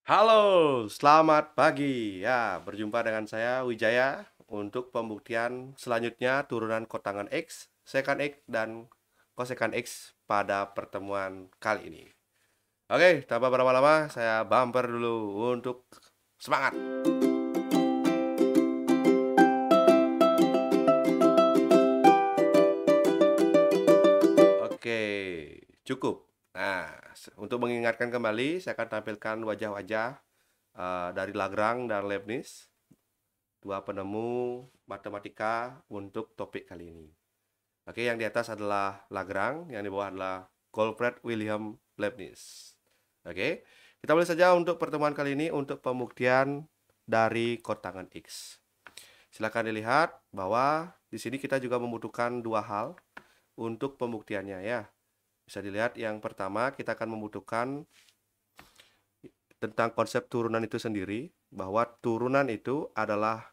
Halo, selamat pagi. Ya, berjumpa dengan saya Wijaya untuk pembuktian selanjutnya turunan kotangan X, sekant X, dan kosekant X pada pertemuan kali ini. Oke, tanpa berlama-lama, saya bumper dulu untuk semangat. Oke, cukup. Nah, untuk mengingatkan kembali, saya akan tampilkan wajah-wajah dari Lagrange dan Leibniz, dua penemu matematika untuk topik kali ini. Oke, yang di atas adalah Lagrange, yang di bawah adalah Goldfred Wilhelm Leibniz. Oke, kita mulai saja untuk pertemuan kali ini untuk pembuktian dari kotangan X. Silakan dilihat bahwa di sini kita juga membutuhkan dua hal untuk pembuktiannya ya. Bisa dilihat yang pertama kita akan membutuhkan tentang konsep turunan itu sendiri, bahwa turunan itu adalah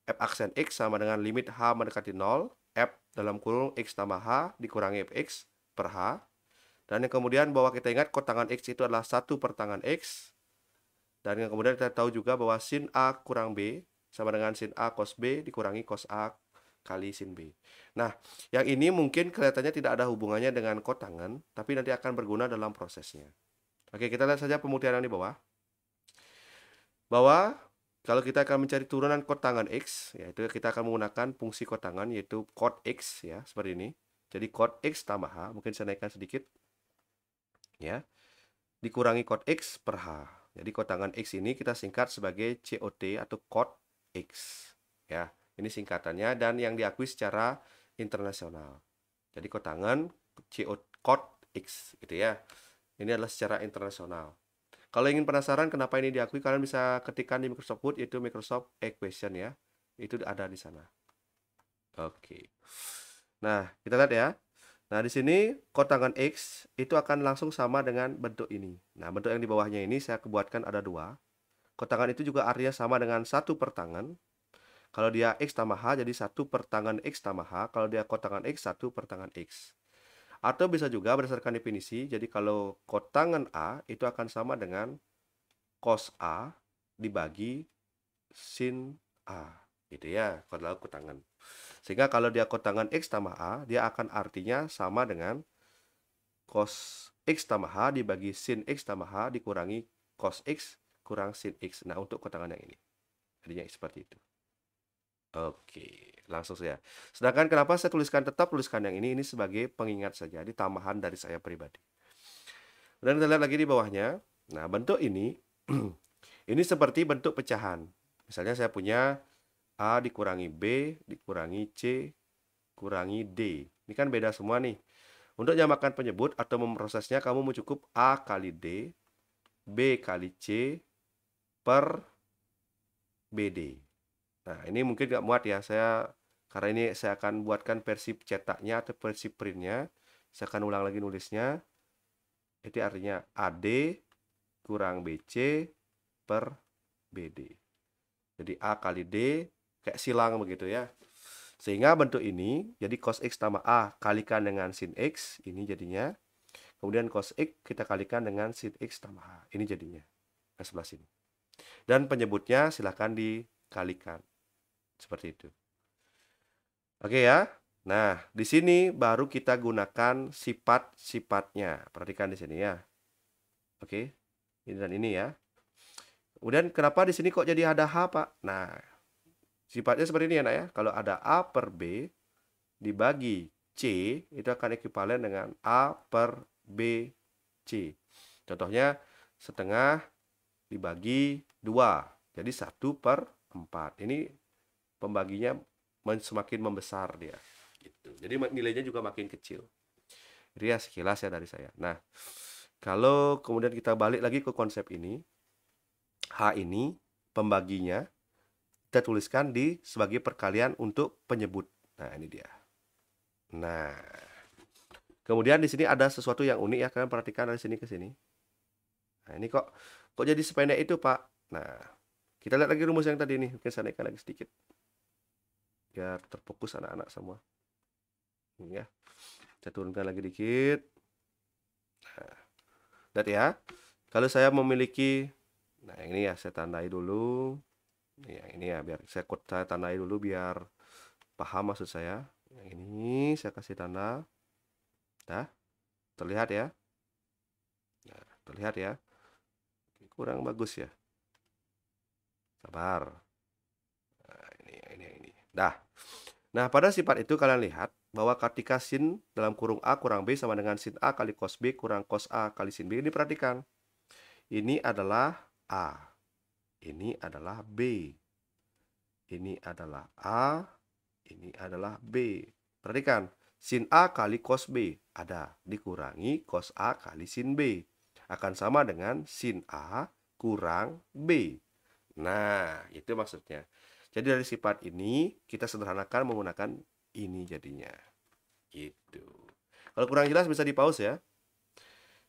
f aksen X sama dengan limit H mendekati 0, F dalam kurung X tambah H dikurangi Fx per H. Dan yang kemudian bahwa kita ingat kotangan X itu adalah satu per tangan X. Dan yang kemudian kita tahu juga bahwa sin A kurang B sama dengan sin A cos B dikurangi cos A kali sin B. Nah, yang ini mungkin kelihatannya tidak ada hubungannya dengan kotangan, tapi nanti akan berguna dalam prosesnya. Oke, kita lihat saja pembuktian yang di bawah. Bahwa kalau kita akan mencari turunan kotangan X, yaitu kita akan menggunakan fungsi kotangan, yaitu cot X, ya, seperti ini. Jadi cot X tambah H, mungkin saya naikkan sedikit, ya, dikurangi cot X per H. Jadi kotangan X ini kita singkat sebagai COT atau cot X. Ya, ini singkatannya dan yang diakui secara internasional. Jadi kotangan cot X, gitu ya. Ini adalah secara internasional. Kalau ingin penasaran kenapa ini diakui, kalian bisa ketikkan di Microsoft Word, itu Microsoft Equation ya. Itu ada di sana. Oke. Nah, kita lihat ya. Nah, di sini kotangan X itu akan langsung sama dengan bentuk ini. Nah, bentuk yang di bawahnya ini saya buatkan ada dua. Kotangan itu juga artinya sama dengan satu per tangan. Kalau dia X tambah H, jadi satu per tangan X tambah H. Kalau dia kotangan X, satu per tangan X. Atau bisa juga berdasarkan definisi, jadi kalau kotangan A itu akan sama dengan cos A dibagi sin A, gitu ya, kalau kotangan. Sehingga kalau dia kotangan X tambah A, dia akan artinya sama dengan cos X tambah H dibagi sin X tambah H dikurangi cos X kurang sin X. Nah, untuk kotangan yang ini. Jadinya seperti itu. Oke, langsung saja. Sedangkan kenapa saya tetap tuliskan yang ini sebagai pengingat saja, di tambahan dari saya pribadi. Dan kita lihat lagi di bawahnya. Nah, bentuk ini ini seperti bentuk pecahan. Misalnya saya punya A dikurangi B dikurangi C kurangi D. Ini kan beda semua nih. Untuk menyamakan penyebut atau memprosesnya, kamu mau cukup A kali D, B kali C per BD. Nah, ini mungkin nggak muat ya. Karena ini saya akan buatkan versi cetaknya atau versi printnya. Saya akan ulang lagi nulisnya. Itu artinya AD kurang BC per BD. Jadi A kali D kayak silang begitu ya. Sehingga bentuk ini jadi cos X tambah A kalikan dengan sin X, ini jadinya. Kemudian cos X kita kalikan dengan sin X tambah A, ini jadinya. Nah, sebelah sini. Dan penyebutnya silahkan dikalikan. Seperti itu. Oke ya. Nah, di sini baru kita gunakan sifat-sifatnya. Perhatikan di sini ya. Oke. Ini dan ini ya. Kemudian kenapa di sini kok jadi ada H, Pak? Nah, sifatnya seperti ini ya, Nak ya. Kalau ada A per B dibagi C, itu akan ekuivalen dengan A per B C. Contohnya, setengah dibagi 2. Jadi 1 per 4. Ini pembaginya semakin membesar dia. Gitu. Jadi nilainya juga makin kecil. Jadi ya sekilas ya dari saya. Nah, kalau kemudian kita balik lagi ke konsep ini, H ini pembaginya kita tuliskan sebagai perkalian untuk penyebut. Nah, ini dia. Nah, kemudian di sini ada sesuatu yang unik ya, kalian perhatikan dari sini ke sini. Nah, ini kok jadi sependek itu, Pak? Nah, kita lihat lagi rumus yang tadi nih. Mungkin saya naikkan lagi sedikit. Biar terfokus anak-anak semua. Ini ya. Saya turunkan lagi dikit. Nah, lihat ya. Kalau saya memiliki Nah, yang ini ya saya tandai dulu. Yang ini ya biar saya tandai dulu biar paham maksud saya. Yang ini saya kasih tanda. Nah, terlihat ya? Nah, terlihat ya? Kurang bagus ya. Sabar. Nah, ini. Dah. Nah, pada sifat itu kalian lihat bahwa ketika sin dalam kurung A kurang B sama dengan sin A kali cos B kurang cos A kali sin B. Ini perhatikan. Ini adalah A. Ini adalah B. Ini adalah A. Ini adalah B. Perhatikan. Sin A kali cos B ada dikurangi cos A kali sin B. Akan sama dengan sin A kurang B. Nah, itu maksudnya. Jadi dari sifat ini kita sederhanakan menggunakan ini jadinya. Gitu. Kalau kurang jelas bisa di-pause ya.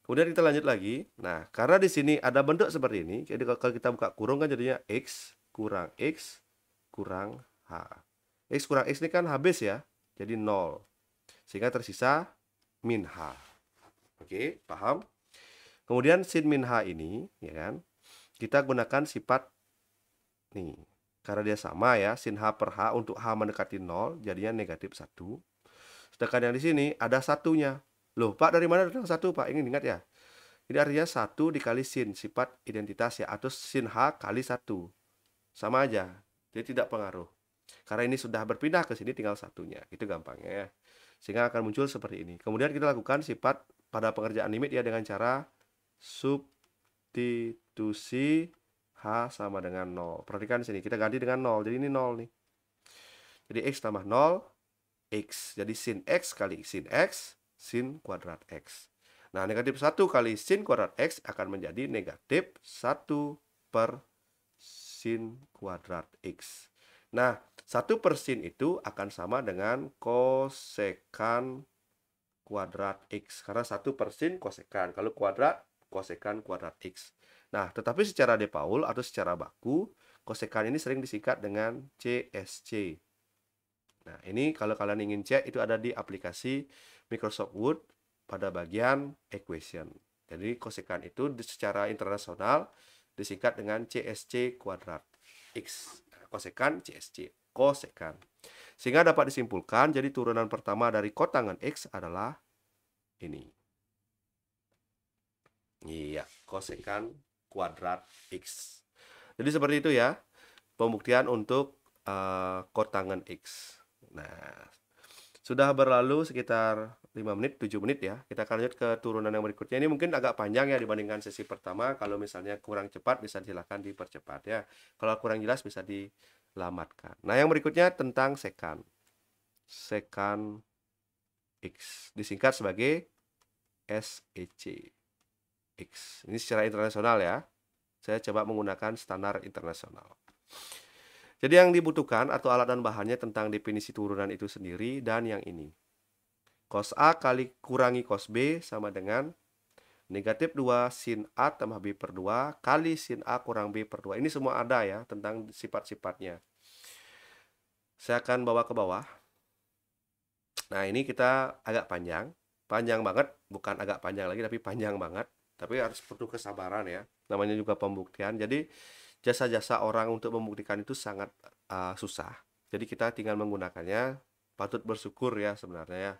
Kemudian kita lanjut lagi. Nah, karena di sini ada bentuk seperti ini, jadi kalau kita buka kurung kan jadinya X kurang H. X kurang X ini kan habis ya, jadi 0. Sehingga tersisa min H. Oke, paham? Kemudian sin min H ini, ya kan, kita gunakan sifat nih. Karena dia sama ya, sin H per H untuk H mendekati 0, jadinya negatif 1. Sedangkan yang di sini ada satunya. Loh, Pak, dari mana datang 1, Pak? Ingin ingat ya? Ini artinya 1 dikali sin, sifat identitas ya, atau sin H kali 1. Sama aja, jadi tidak pengaruh. Karena ini sudah berpindah ke sini, tinggal satunya. Itu gampangnya ya. Sehingga akan muncul seperti ini. Kemudian kita lakukan sifat pada pengerjaan limit ya dengan cara substitusi H sama dengan 0. Perhatikan di sini, kita ganti dengan 0. Jadi ini 0 nih. Jadi X tambah 0, X. Jadi sin X kali sin X, sin kuadrat X. Nah, negatif 1 kali sin kuadrat X akan menjadi negatif 1 per sin kuadrat X. Nah, 1 per sin itu akan sama dengan kosekan kuadrat X. Karena 1 per sin kosekan. Kalau kuadrat, kosekan kuadrat X. Nah, tetapi secara de Paul atau secara baku, kosekan ini sering disingkat dengan CSC. Nah, ini kalau kalian ingin cek, itu ada di aplikasi Microsoft Word pada bagian equation. Jadi, kosekan itu secara internasional disingkat dengan CSC kuadrat X. Kosekan CSC, kosekan. Sehingga dapat disimpulkan, jadi turunan pertama dari kotangan X adalah ini. Iya, kosekan kuadrat X. Jadi seperti itu ya, pembuktian untuk kotangan X. Nah, sudah berlalu sekitar 5 menit, 7 menit ya. Kita akan lanjut ke turunan yang berikutnya. Ini mungkin agak panjang ya dibandingkan sesi pertama. Kalau misalnya kurang cepat bisa silahkan dipercepat ya. Kalau kurang jelas bisa dilamatkan. Nah, yang berikutnya tentang sekan. Sekan X disingkat sebagai SEC X. Ini secara internasional ya. Saya coba menggunakan standar internasional. Jadi yang dibutuhkan atau alat dan bahannya tentang definisi turunan itu sendiri dan yang ini. Cos A kali kurangi cos B sama dengan negatif 2 sin A tambah B per 2 kali sin A kurang B per 2. Ini semua ada ya tentang sifat-sifatnya. Saya akan bawa ke bawah. Nah, ini kita agak panjang. Panjang banget, bukan agak panjang lagi tapi panjang banget. Tapi harus perlu kesabaran ya. Namanya juga pembuktian. Jadi jasa-jasa orang untuk membuktikan itu sangat susah. Jadi kita tinggal menggunakannya. Patut bersyukur ya sebenarnya ya.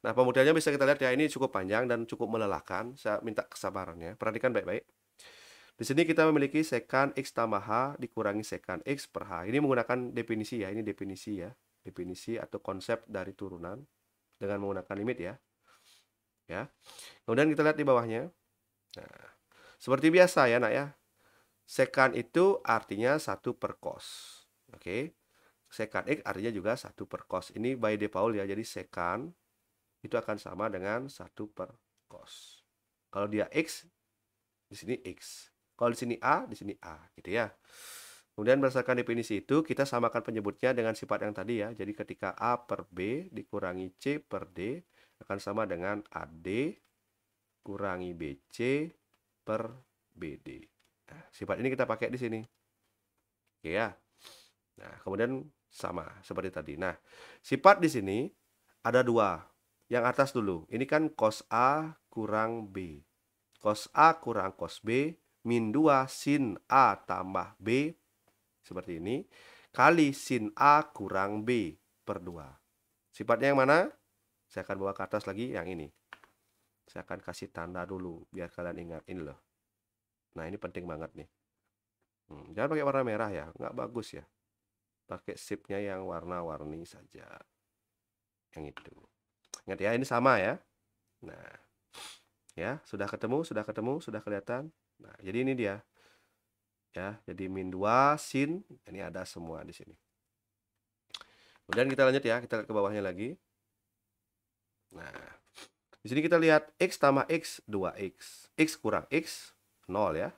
Nah, pembuktiannya bisa kita lihat ya, ini cukup panjang dan cukup melelahkan. Saya minta kesabarannya. Perhatikan baik-baik. Di sini kita memiliki sekan X tambah H dikurangi sekan X per H. Ini menggunakan definisi ya. Ini definisi ya. Definisi atau konsep dari turunan dengan menggunakan limit ya. Ya. Kemudian kita lihat di bawahnya. Nah, seperti biasa ya nak ya. Sekan itu artinya 1 per cos. Oke. Sekan X artinya juga 1 per cos. Ini by default ya. Jadi sekan itu akan sama dengan 1 per cos. Kalau dia X, di sini X. Kalau di sini A, di sini A. Gitu ya. Kemudian berdasarkan definisi itu, kita samakan penyebutnya dengan sifat yang tadi ya. Jadi ketika A per B dikurangi C per D akan sama dengan AD kurangi BC per BD. Nah, sifat ini kita pakai di sini. Oke ya. Nah, kemudian sama seperti tadi. Nah, sifat di sini ada dua. Yang atas dulu. Ini kan cos A kurang B. Cos A kurang cos B min 2 sin A tambah B seperti ini kali sin A kurang B per 2. Sifatnya yang mana? Saya akan bawa ke atas lagi yang ini. Saya akan kasih tanda dulu biar kalian ingat ini loh. Nah, ini penting banget nih. Jangan pakai warna merah ya, nggak bagus ya. Pakai sipnya yang warna-warni saja. Yang itu. Ingat ya, ini sama ya. Nah, ya, sudah ketemu, sudah kelihatan. Nah, jadi ini dia. Ya, jadi min 2 sin, ini ada semua di sini. Kemudian kita lanjut ya, kita lihat ke bawahnya lagi. Nah, di sini kita lihat X tambah X, 2X. X kurang X, 0 ya.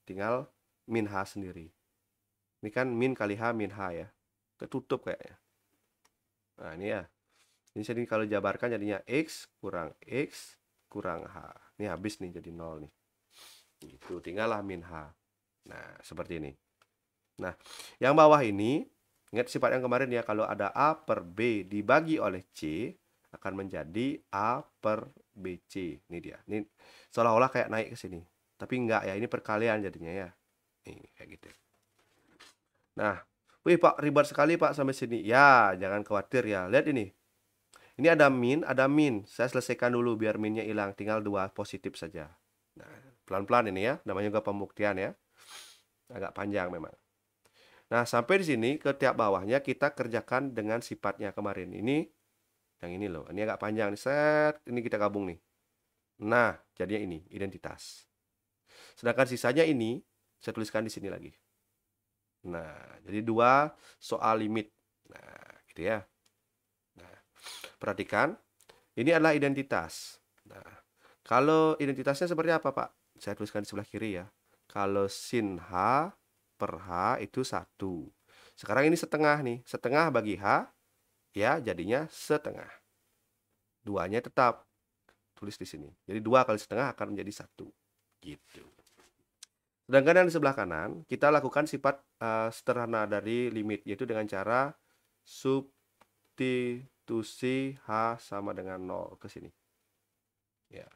Tinggal min H sendiri. Ini kan min kali H, min H ya. Ketutup kayaknya. Nah, ini ya. Ini jadi kalau jabarkan jadinya X kurang H. Ini habis nih jadi 0 nih. Itu tinggallah min H. Nah, seperti ini. Nah, yang bawah ini, ingat sifat yang kemarin ya, kalau ada A per B dibagi oleh C, akan menjadi A per BC. Ini dia. Ini seolah-olah kayak naik ke sini. Tapi enggak ya, ini perkalian jadinya ya. Nih, kayak gitu. Nah, wih Pak, ribet sekali Pak sampai sini. Ya, jangan khawatir ya. Lihat ini. Ini ada min. Saya selesaikan dulu biar minnya hilang. Tinggal 2 positif saja. Nah, pelan-pelan ini ya. Namanya juga pembuktian ya. Agak panjang memang. Nah, sampai di sini ke tiap bawahnya kita kerjakan dengan sifatnya kemarin. Ini yang ini loh. Ini agak panjang nih. Set, ini kita gabung nih. Nah, jadinya ini identitas. Sedangkan sisanya ini saya tuliskan di sini lagi. Nah, jadi 2 soal limit. Nah, gitu ya. Nah, perhatikan. Ini adalah identitas. Nah, kalau identitasnya seperti apa, Pak? Saya tuliskan di sebelah kiri ya. Kalau sin H per H itu 1. Sekarang ini setengah nih. Setengah bagi H, ya jadinya setengah. Duanya tetap. Tulis di sini. Jadi 2 kali setengah akan menjadi 1. Gitu. Sedangkan yang di sebelah kanan, kita lakukan sifat sederhana dari limit, yaitu dengan cara substitusi H sama dengan 0 ke sini. Ya.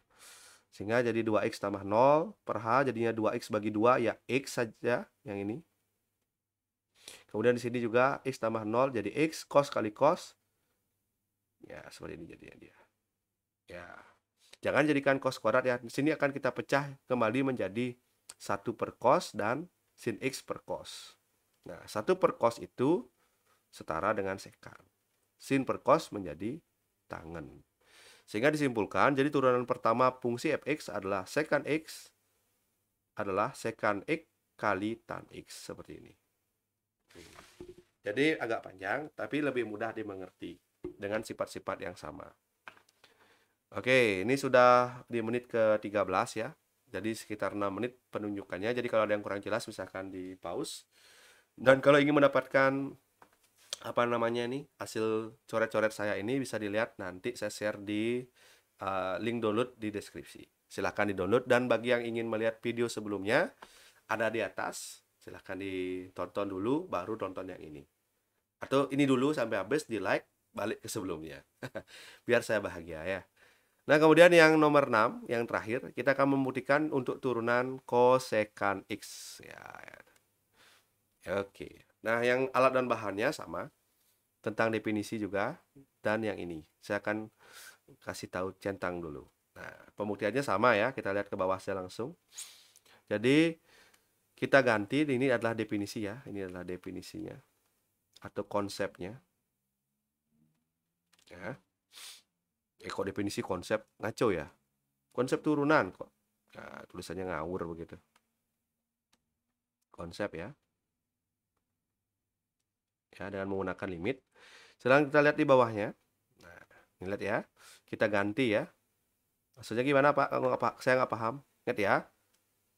Sehingga jadi 2X tambah 0 per H jadinya 2X bagi 2 ya X saja yang ini. Kemudian di sini juga X tambah 0 jadi X cos kali cos. Ya, seperti ini jadinya dia. Ya. Jangan jadikan cos kuadrat ya. Di sini akan kita pecah kembali menjadi 1 per cos dan sin X per cos. Nah, 1 per cos itu setara dengan sekan. Sin per cos menjadi tangen. Sehingga disimpulkan, jadi turunan pertama fungsi fx adalah secant x kali tan x, seperti ini. Jadi agak panjang, tapi lebih mudah dimengerti dengan sifat-sifat yang sama. Oke, ini sudah di menit ke-13 ya. Jadi sekitar 6 menit penunjukannya. Jadi kalau ada yang kurang jelas misalkan di pause. Dan kalau ingin mendapatkan apa namanya nih hasil coret-coret saya ini bisa dilihat nanti saya share di link download di deskripsi. Silahkan di-download dan bagi yang ingin melihat video sebelumnya ada di atas. Silahkan ditonton dulu baru tonton yang ini. Atau ini dulu sampai habis di like balik ke sebelumnya. Biar saya bahagia ya. Nah, kemudian yang nomor 6, yang terakhir, kita akan membuktikan untuk turunan kosekan X. Ya. Oke. Nah, yang alat dan bahannya sama. Tentang definisi juga. Dan yang ini. Saya akan kasih tahu centang dulu. Nah, pembuktiannya sama ya. Kita lihat ke bawah saya langsung. Jadi, kita ganti. Ini adalah definisi ya. Ini adalah definisinya. Atau konsepnya. Ya. Kok definisi konsep ngaco ya? Konsep turunan kok. Nah, tulisannya ngawur begitu. Konsep ya. Ya, dengan menggunakan limit. Sekarang kita lihat di bawahnya. Nah, ini lihat ya. Kita ganti ya. Maksudnya gimana Pak? Saya nggak paham. Ingat ya.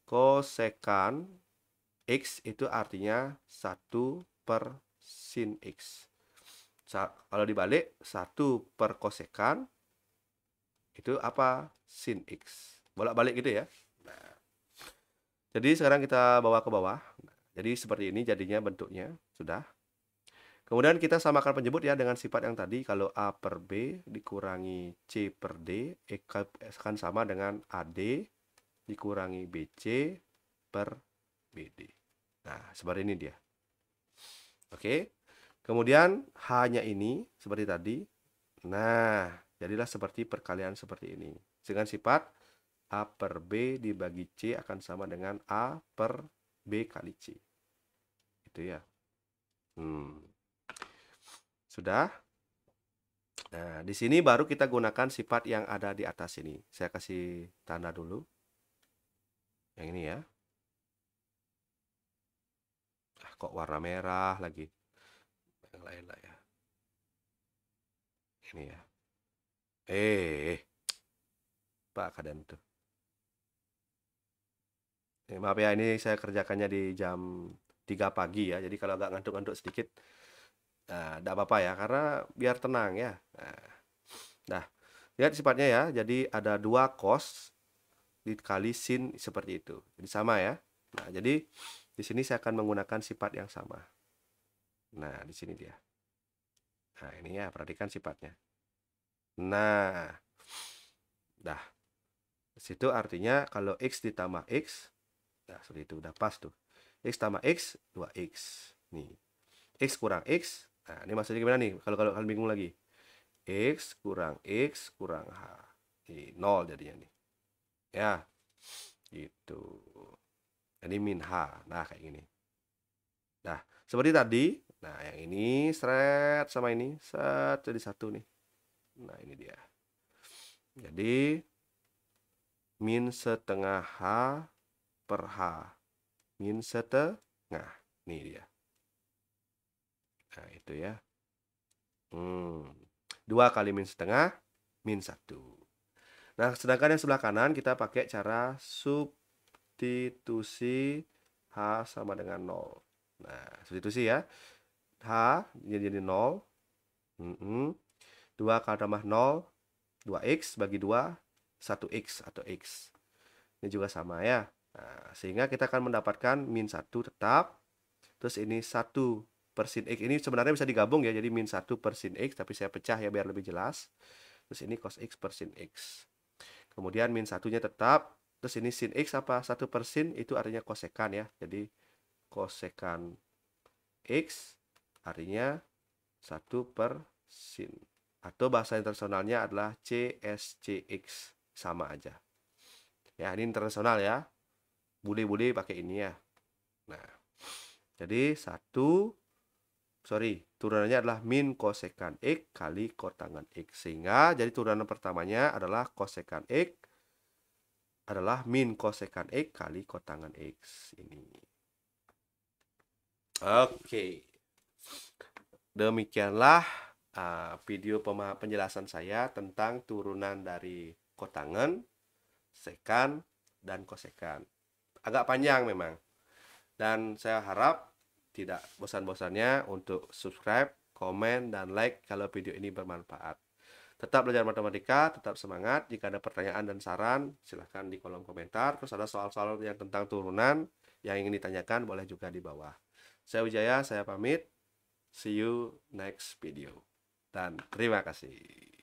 Kosekan X itu artinya 1 per sin X. Kalau dibalik 1 per kosekan itu apa? Sin X. Bolak-balik gitu ya. Nah, jadi sekarang kita bawa ke bawah. Nah, jadi seperti ini jadinya bentuknya. Sudah. Kemudian kita samakan penjemput ya dengan sifat yang tadi. Kalau A per B dikurangi C per D akan sama dengan AD dikurangi BC per BD. Nah, seperti ini dia. Oke. Kemudian H-nya ini seperti tadi. Nah, jadilah seperti perkalian seperti ini. Dengan sifat A per B dibagi C akan sama dengan A per B kali C. Itu ya. Sudah? Nah, di sini baru kita gunakan sifat yang ada di atas ini. Saya kasih tanda dulu. Yang ini ya. Kok warna merah lagi? Yang lain lah ya. Ini ya. Pak kadang tuh. Maaf ya, ini saya kerjakannya di jam 3 pagi ya. Jadi kalau agak ngantuk-ngantuk sedikit, enggak apa-apa ya, karena biar tenang ya. Nah, lihat sifatnya ya. Jadi ada 2 cos dikali sin seperti itu. Jadi sama ya. Nah, jadi di sini saya akan menggunakan sifat yang sama. Nah, di sini dia. Nah, ini ya, perhatikan sifatnya. Nah, dah. Situ artinya kalau X ditambah X, nah seperti itu, udah pas tuh. X tambah X, 2X. Nih. X kurang X. Nah, ini maksudnya gimana nih? Kalau kalian bingung lagi. X kurang H. Ini 0 jadinya nih. Ya. Gitu. Ini min H. Nah, kayak gini. Nah, seperti tadi. Nah, yang ini seret sama ini. Set jadi satu nih. Nah, ini dia. Jadi, min setengah H per H. Min setengah. Ini dia. Nah, itu ya. 2 kali min setengah, min 1. Nah, sedangkan yang sebelah kanan kita pakai cara substitusi H sama dengan 0. Nah, substitusi ya. H jadi 0. 2 kali tambah 0, 2X bagi 2, 1X atau X. Ini juga sama ya. Nah, sehingga kita akan mendapatkan min 1 tetap. Terus ini 1 per sin X. Ini sebenarnya bisa digabung ya. Jadi min 1 per sin X. Tapi saya pecah ya biar lebih jelas. Terus ini cos X per sin X. Kemudian min 1-nya tetap. Terus ini sin X apa? 1 per sin itu artinya kosekan ya. Jadi kosekan X artinya 1 per sin. Atau bahasa internasionalnya adalah CSCX. Sama aja. Ya, ini internasional ya. Boleh-boleh pakai ini ya. Nah, jadi turunannya adalah min kosekan X kali kotangan X. Sehingga jadi turunan pertamanya adalah kosekan X adalah min kosekan X kali kotangan X. Ini. Oke. Demikianlah video penjelasan saya tentang turunan dari kotangan, sekan, dan kosekan. Agak panjang memang. Dan saya harap tidak bosan-bosannya untuk subscribe, komen, dan like kalau video ini bermanfaat. Tetap belajar matematika, tetap semangat. Jika ada pertanyaan dan saran, silahkan di kolom komentar. Terus ada soal-soal yang tentang turunan yang ingin ditanyakan, boleh juga di bawah. Saya Wijaya, saya pamit. See you next video. Dan terima kasih.